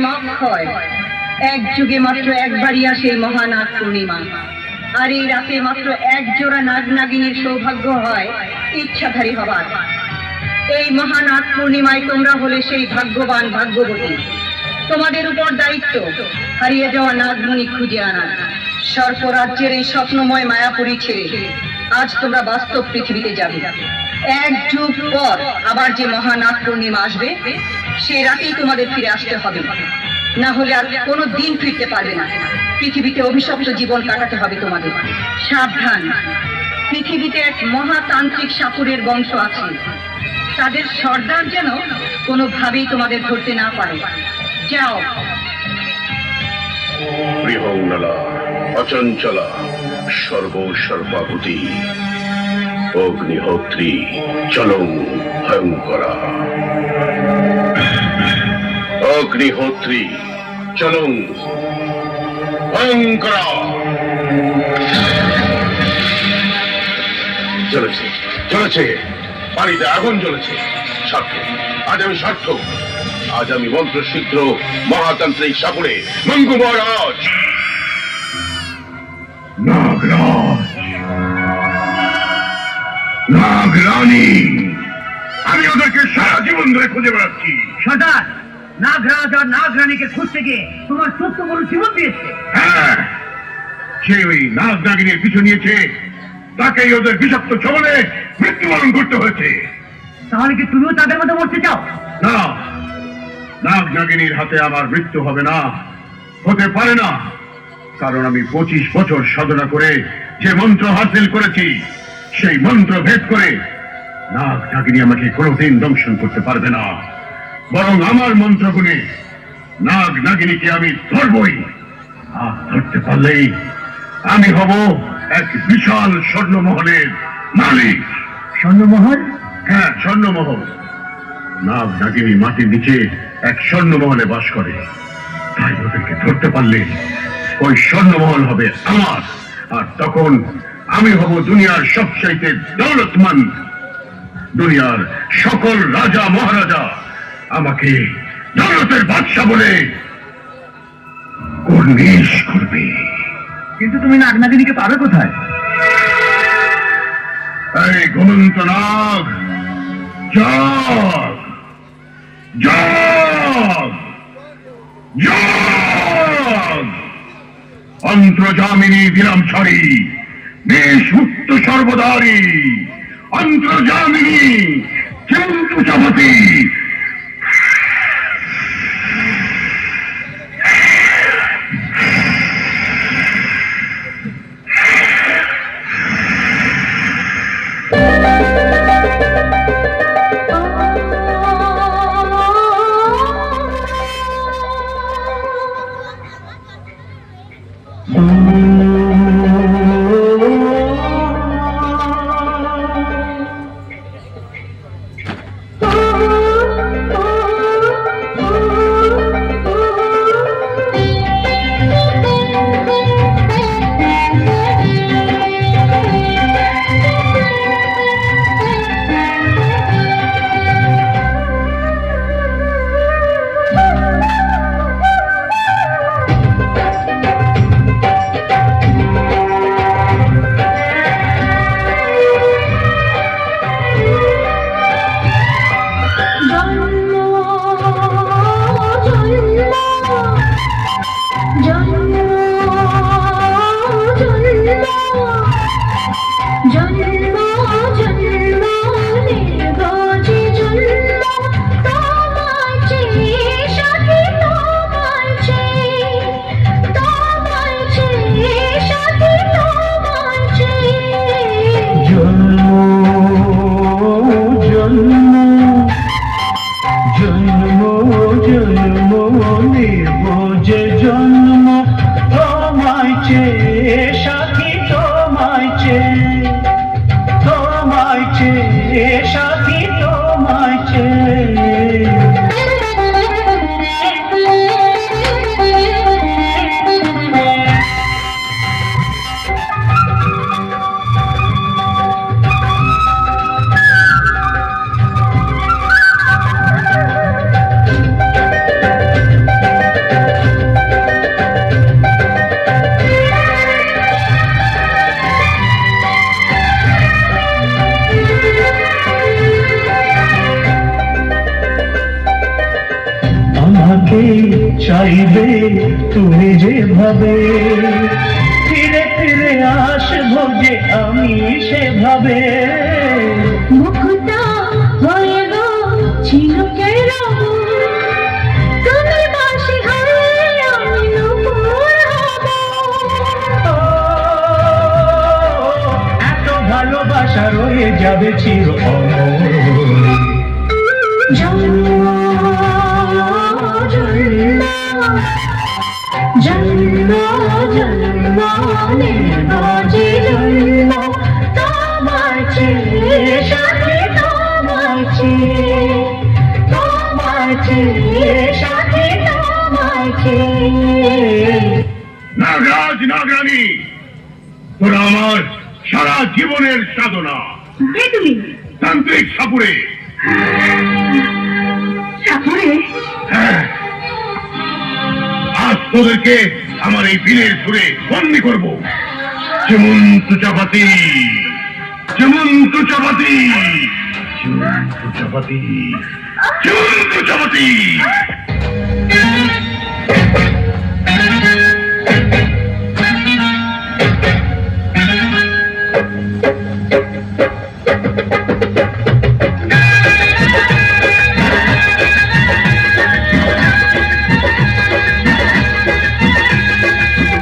অসীম অক্ষয়, এক যুগে মাত্র একবারই আসে এই মহানাগ পূর্ণিমা। আর এই রাতে মাত্র এক জোড়া নাগ নাগিনীর সৌভাগ্য হয় ইচ্ছাধারী হবার। এই মহানাগ পূর্ণিমায় তোমরা হলে সেই ভাগ্যবান ভাগ্যবতী। তোমাদের উপর দায়িত্ব হারিয়ে যাওয়া নাগমণি খুঁজে আনা। সর্পরাজ্যের এই স্বপ্নময় মায়াপুরী ছেড়ে আজ তোমরা বাস্তব পৃথিবীতে যাবে। এক যুগ পর আবার যে মহানাগ পূর্ণিমা আসবে, সে রাতেই তোমাদের ফিরে আসতে হবে, না হলে আর কোনো দিন ফিরতে পারবে না। পৃথিবীতে অভিশপ্ত জীবন কাটাতে হবে তোমাদের। সাবধান, পৃথিবীতে এক মহাতান্ত্রিক সাপুরের বংশ আছে। তাদের সর্দার যেন কোনোভাবেই তোমাদের ধরতে না পারে। যাও। বৃহঙ্গলা, অচঞ্চলা, সর্বসর্বাভূতি, অগ্নিহোত্রী, চলং ভয়ঙ্করা। অগ্নিহোত্রী, চলং ভয়ঙ্করা। চলেছে চলেছে, পানিতে আগুন জ্বলেছে। সার্থক, আজ আমি সার্থক। আজ আমি মন্ত্রসিদ্ধ মহাতান্ত্রিক সাপুরে মঙ্গু মহারাজ। নাগরাজ, নাগরানী, আমি ওদেরকে সারা জীবন ধরে খুঁজে বেড়াচ্ছি। সর্দার, নাগরাজ আর নাগরানীকে খুঁজতে গিয়ে তোমার ছোট্ট বড় জীবন দিয়েছে। হ্যাঁ, সে ওই নাগ নাগিনীর পিছু নিয়েছে, তাকেই ওদের বিষাক্ত ছবলে মৃত্যুবরণ করতে হয়েছে। তাহলে কি তুমিও তাদের মধ্যে মরতে চাও? না, নাগ নাগিনীর হাতে আমার মৃত্যু হবে না, হতে পারে না। কারণ আমি 25 বছর সাধনা করে যে মন্ত্র হাসিল করেছি, সেই মন্ত্র ভেদ করে নাগ নাগিনী আমাকে কোনোদিন দংশন করতে পারবে না। বরং আমার মন্ত্র গুণে নাগ নাগিনীকে আমি ধরবই। আর ধরতে পারলেই আমি হব এক বিশাল স্বর্ণমহলের মালিক। স্বর্ণমহল? হ্যাঁ, স্বর্ণমহল। নাগ নাগিনী মাটির নিচে এক স্বর্ণমহলে বাস করে। তাই ওদেরকে ধরতে পারলে ওই স্বর্ণমহল হবে আমার। আর তখন আমি হব দুনিয়ার সবচাইতে দৌলতমন্দ। দুনিয়ার সকল রাজা মহারাজা আমাকে দৌলতের বাদশা বলে কুর্নিশ করবে। কিন্তু তুমি নাগ নাগিনীকে পাবে কোথায়? এই ঘুমন্ত নাগ, জাগ, জাগ, জাগ। অন্তর্জামিনী বিরামছড়ি, বেশ মুক্ত সর্বদারী, অন্তর্জামিনী চিন্তু চাপতি। আমাকে চাইবে তুমি যেভাবে, ফিরে ফিরে আসবো যে আমি সেভাবে। মুক্তা হয়ে গো ঝিনুকের রব, তুমি বাঁশি হয়ে আমি নূপুর হব। এত ভালোবাসা রয়ে যাবে চির অমর। জন্ম জন্ম জন্ম জন্ম নির্বাচে জন্ম, তোমার চেয়ে সাথে তোমার চেয়ে, তোমার চেয়ে সাথে তোমার চেয়ে। নাগরাজ, নাগরানী, তোরা আমার সারা জীবনের সাধনা। কে তুমি? তান্ত্রিক সাপুরে। সাপুরে? হ্যাঁ, আজ তোদেরকে আমার এই বীরের সুরে বন্দি করব। যেমন তুচাপাতি, যেমন তুচাপাতি, যেমন তুচাপাতি, যেমন তুচাপাতি।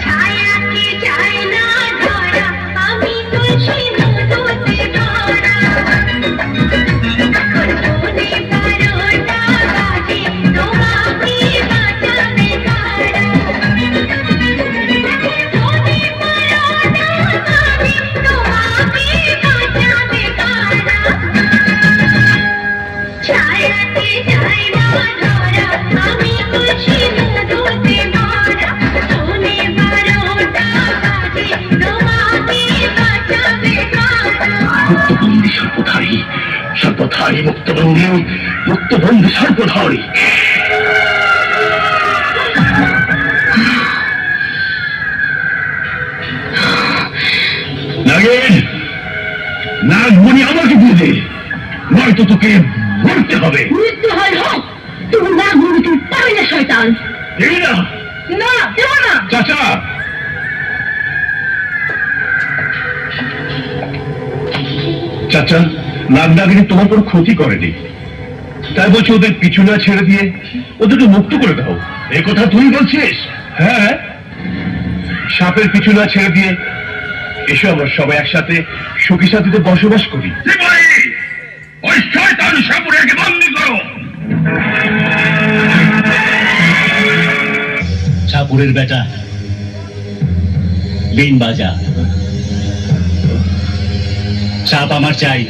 ছায়াকে চাই না ধরা, আমি তুলসী মধুতে ভরা। এখন পৌনে 12টা বাজে, তোমাকে বাঁচাবে কারা? পৌনে 12টা বাজে, তোমাকে বাঁচাবে কারা? ছায়াকে চাই না ধরা, আমি তুলসী মধুতে ভরা। পৌনে 12টা বাজে, তোমাকে বাঁচাবে কারা? মুক্তবন্দী সর্বধারী, সর্বধারী মুক্তবন্দী, মুক্তবন্দী সর্বধারী। নাগেন, নাগমণি আমাকে দিয়ে দে, নয়তো তোকে মরতে হবে। মৃত্যু হয় হোক, তুমি না গুরু, তুমি পাবে না শয়তান। দেবি না? না, দেব না। চাচা, চাচা, নাগনাগিনী তোমার কোনো ক্ষতি করেনি, তাই বলছি ওদের পিছু না ছেড়ে দিয়ে ওদেরকে মুক্ত করে দাও। এই কথা তুই বলছিস? হ্যাঁ, সাপের পিছু না ছেড়ে দিয়ে এসো আমরা সবাই একসাথে সুখী সাথীতে বসবাস করি। ওই শয়তান সাপুরেকে বন্দী করো। সাপুরের বেটা, বিন বাজা। সাপ আমার চাই।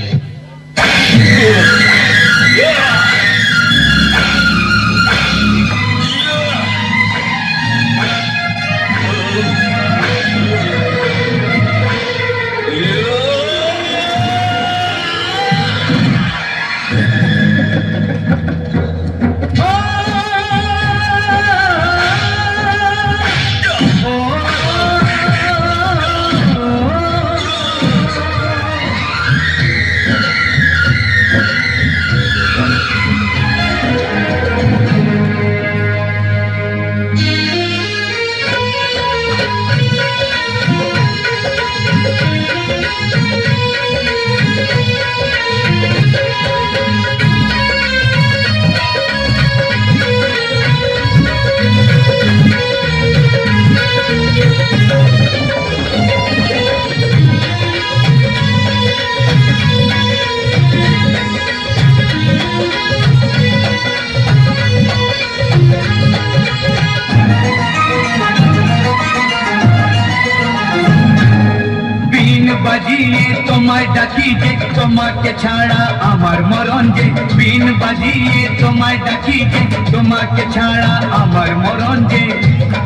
বাজিয়ে তোমায় ডাকি যে, তোমাকে ছাড়া আমার মরণ যে। বিন বাজিয়ে তোমায় ডাকি যে, তোমাকে ছাড়া আমার মরণ যে।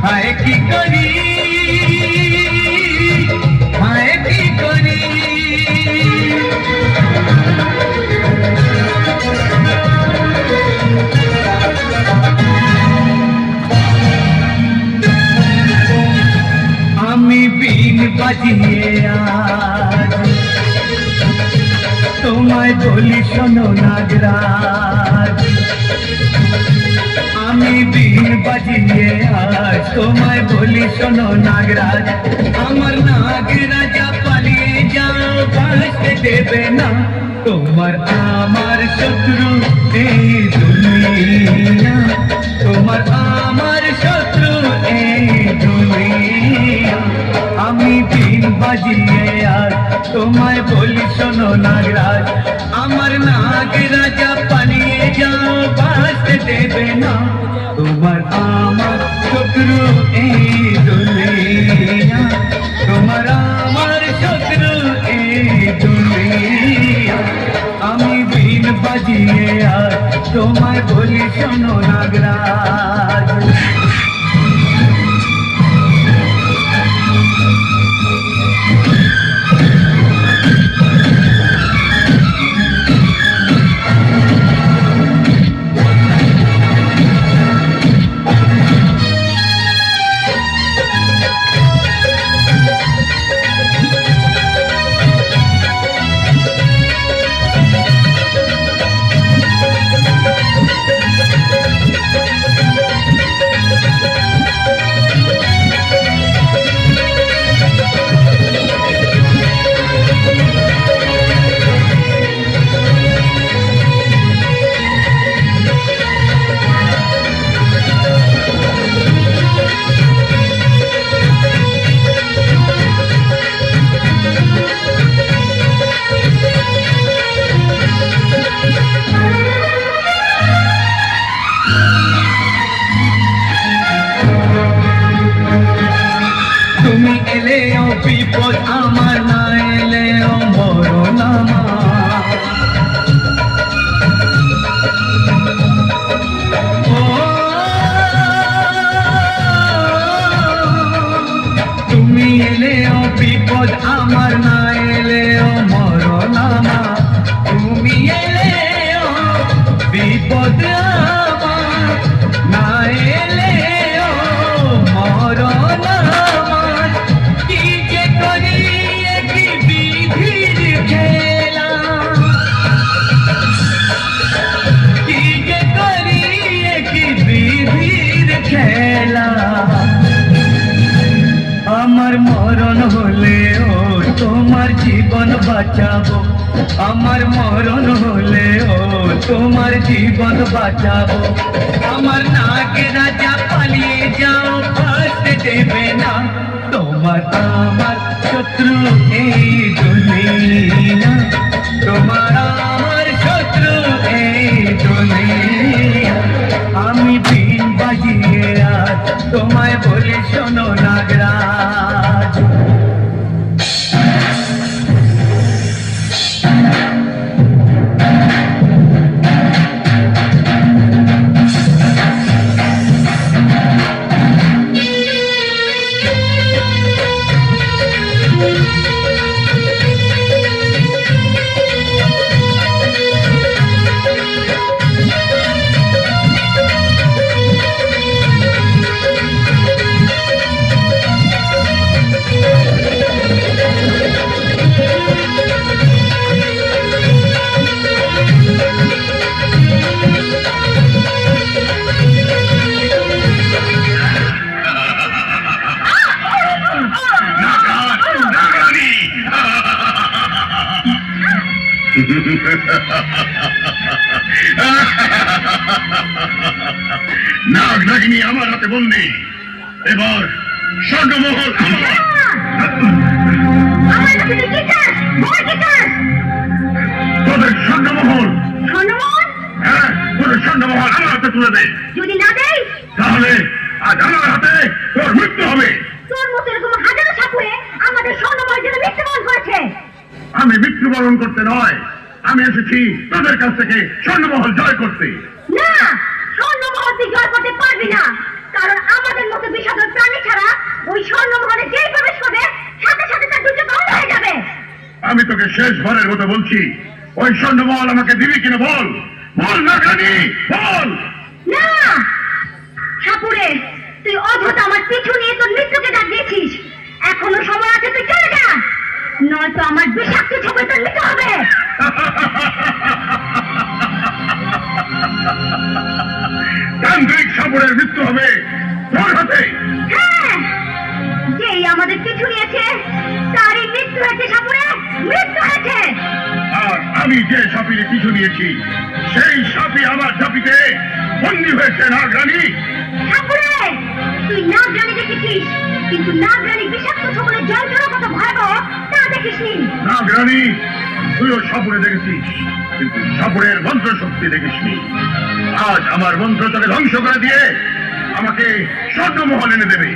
হায় কি করি, হায় কি করি। আমি বিন বাজিয়ে আজ তোমায় বলি শোনো নাগরাজ, আমি বিন বাজিয়ে আজ তোমায় বলি শোনো নাগরাজ, আমার নাগরাজা পালিয়ে যাও বাঁচতে দেবে না, তোমার আমার শত্রু এই দুনিয়া, তোমার আমার শত্রু এই দুনিয়া। আমি বিন বাজিয়ে আজ তোমায় বলি শোনো নাগরাজ, আমার নাগরাজা পালিয়ে যাও বাঁচতে দেবে না, তোমার আমার শত্রু এই দুনিয়া, তোমার আমার শত্রু এই দুনিয়া। আমি বিন বাজিয়ে আর তোমায় বলি শোনো নাগরাজ। তুমি এলেও বিপদ আমার, না এলেও মরণ আমার। ও, তুমি এলেও বিপদ আমার, না এলেও মরণ আমার। তুমি এলেও বিপদ আমার, না এলেও মরণ আমার। কি যে করি কি বিধির খেলা, কি যে করি কি বিধির খেলা। আমার মরণ হলেও তোমার জীবন বাঁচাবো, আমার মরণ হলেও তোমার জীবন বাঁচাবো। আমার নাগরাজা পালিয়ে যাও বাঁচতে দেবে না, তোমার আমার শত্রু এই দুনিয়া, তোমার আমার শত্রু এই দুনিয়া। আমি বিন বাজিয়ে আর তোমায় বলি শোনো নাগরাজ। নাগ নাগিনী আমার হাতে বন্দি, এবার স্বর্ণমহল আমার। আমার কাছে তুই কি চাস? বল কি চাস? তোদের স্বর্ণমহল, হনুমান, হ্যাঁ তোদের স্বর্ণমহল আমার হাতে তুলে দে, যদি না দেই তাহলে আজ আমার হাতে তোর মৃত্যু হবে। তোর মতো এরকম হাজারো সাপুড়ে আমাদের স্বর্ণময় জন্য মৃত্যুবরণ করেছে। আমি মৃত্যুবরণ করতে নয়, আমি এসেছি তোদের কাছ থেকে স্বর্ণমহল জয় করতে। না, স্বর্ণমহল তুই জয় করতে পারবি না, কারণ আমাদের মতো বিষাদর প্রাণী ছাড়া ওই স্বর্ণমহলে যেই প্রবেশ করবে সাথে সাথে তার দুটো বন্ধ হয়ে যাবে। আমি তোকে শেষবারের মতো বলছি, ওই স্বর্ণমহল আমাকে দিবি কিনা বল, বল না রানী, বল। না সাপুড়ে, তুই অযথা আমার পিছু নিয়ে তোর মৃত্যুকে ডাক দিয়েছিস। এখনো সময় আছে, তুই চলে যা, নয়তো আমার বিষাক্ত ছবি তোর মৃত্যু হবে। সাপুরের মৃত্যু হবে তোর হাতে। হ্যাঁ, যেই আমাদের পিছু নিয়েছে তারই মৃত্যু হয়েছে, সাপুরে মৃত্যু হয়েছে। আর আমি যে সাপির পিছু নিয়েছি সেই সাপি আমার ঝাঁপিতে বন্দী হয়েছে নাগরানী। সাপুরে, তুই নাগরানী দেখেছিস, কিন্তু নাগরানী বিষাক্ত সকলের যন্ত্রণা কত ভয়াবহ তা দেখিসনি। নাগরানী, তুইও সাপুরে দেখেছিস, কিন্তু সাপুরের মন্ত্র শক্তি দেখিসনি। আজ আমার মন্ত্র তোকে ধ্বংস করে দিয়ে আমাকে স্বর্ণমহল এনে দেবে।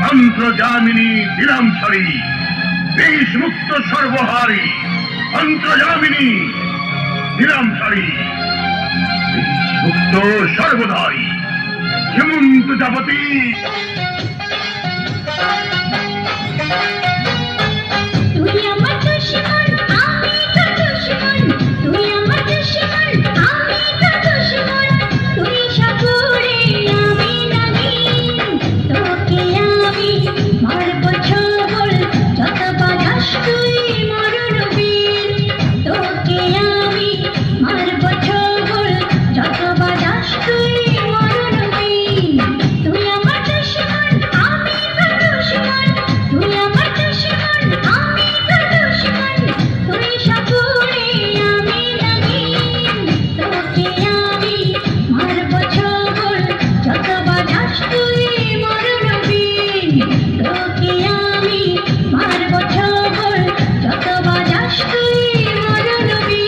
অন্তর্জামিনী দিলাম ছাড়ি, বিষ মুক্ত সর্বহারী। অন্তর্জামিনী দিলাম ছাড়ি, বিষ মুক্ত সর্বদাই। হেমন্ত যাবতী। তুই আমার দুশমন, আমি তোর দুশমন। তুই আমার দুশমন, আমি তোর দুশমন। তুই সাপুরে, আমি নাগিন। তোকে আমি মারব ছবল, যত বাজাস তুই মরণ বীর। তোকে আমি মারব ছবল, যত বাজাস তুই মরণ বীর। তুই আমার দুশমন, আমি তোর দুশমন। তুই আমার দুশমন, আমি তোর দুশমন। তুই সাপুরে, আমি নাগিন। তোকে আমি মারব ছবল, যত বাজাস তুই মরণ বীর। তোকে আমি মারব ছবল, যত বাজাস তুই মরণ বীর।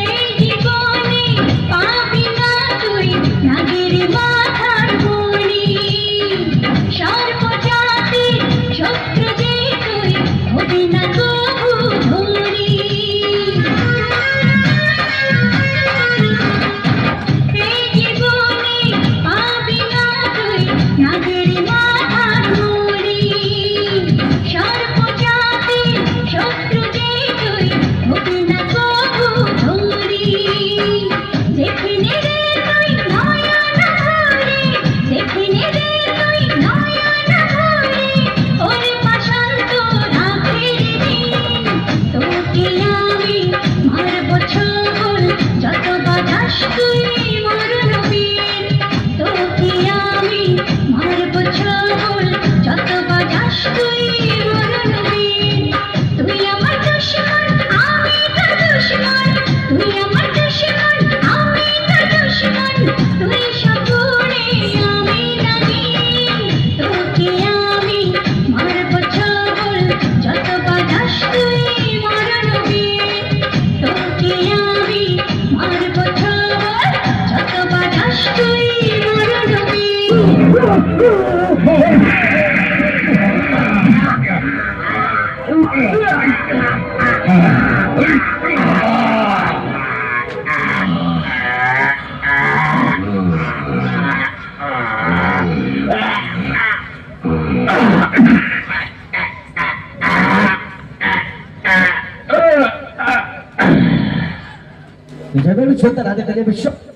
এই জীবনে পাবি না তুই নাগের মাথার মণি। সর্বজাতির শত্রু যে তুই, হবি না কভু ধনী। এই জীবনে পাবি না তুই নাগের মাথার মণি। সর্বজাতির শত্রু যে তুই, হবি না কভু ধনী। যেখানে রে তুই নয়ন ভরে, যেখানে রে তুই নয়ন ভরে, ওরে পাষাণ তোর আখের দিন। তোকে আমি মারব ছবল, যত বাজাস তুই মরণ বীর। তোকে আমি মারব ছবল, যত বাজাস তুই মরণ বীর। তুই আমার দুশমন, আমি তোর দুশমন। তুই আমার দুশমন, আমি তোর দুশমন। তুই সাপুরে, আমি নাগিন। তোকে আমি মারব ছবল, যত বাজাস তুই মরণ বীর। তোকে আমি মারব ছবল, যত বাজাস তুই মরণ Jangan lupa like, share, dan subscribe.